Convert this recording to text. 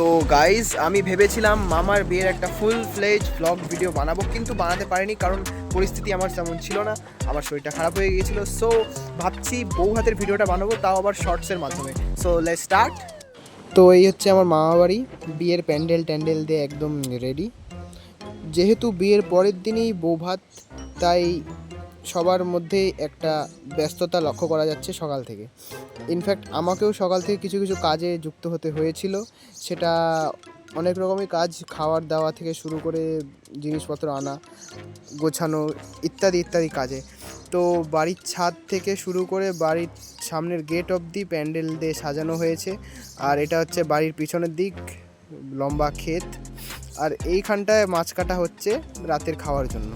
তো গাইজ আমি ভেবেছিলাম মামার বিয়ের একটা ফুল ফ্লেজ ব্লগ ভিডিও বানাবো, কিন্তু বানাতে পারিনি কারণ পরিস্থিতি আমার তেমন ছিল না, আমার শরীরটা খারাপ হয়ে গিয়েছিলো। সো ভাবছি বউ হাতের ভিডিওটা বানাবো, তাও আবার শর্টসের মাধ্যমে। So let's start. তো এই হচ্ছে আমার মামা বাড়ি, বিয়ের প্যান্ডেল দিয়ে একদম রেডি। যেহেতু বিয়ের পরের দিনই বৌভাত, তাই সবার মধ্যেই একটা ব্যস্ততা লক্ষ্য করা যাচ্ছে সকাল থেকে। ইনফ্যাক্ট আমাকেও সকাল থেকে কিছু কিছু কাজে যুক্ত হতে হয়েছিল। সেটা অনেক রকমই কাজ, খাওয়ার দাওয়া থেকে শুরু করে জিনিসপত্র আনা, গোছানো ইত্যাদি ইত্যাদি কাজে। তো বাড়ির ছাদ থেকে শুরু করে বাড়ির সামনের গেট অবধি প্যান্ডেল দিয়ে সাজানো হয়েছে। আর এটা হচ্ছে বাড়ির পিছনের দিক, লম্বা ক্ষেত। আর এইখানটায় মাছ কাটা হচ্ছে রাতের খাওয়ার জন্য।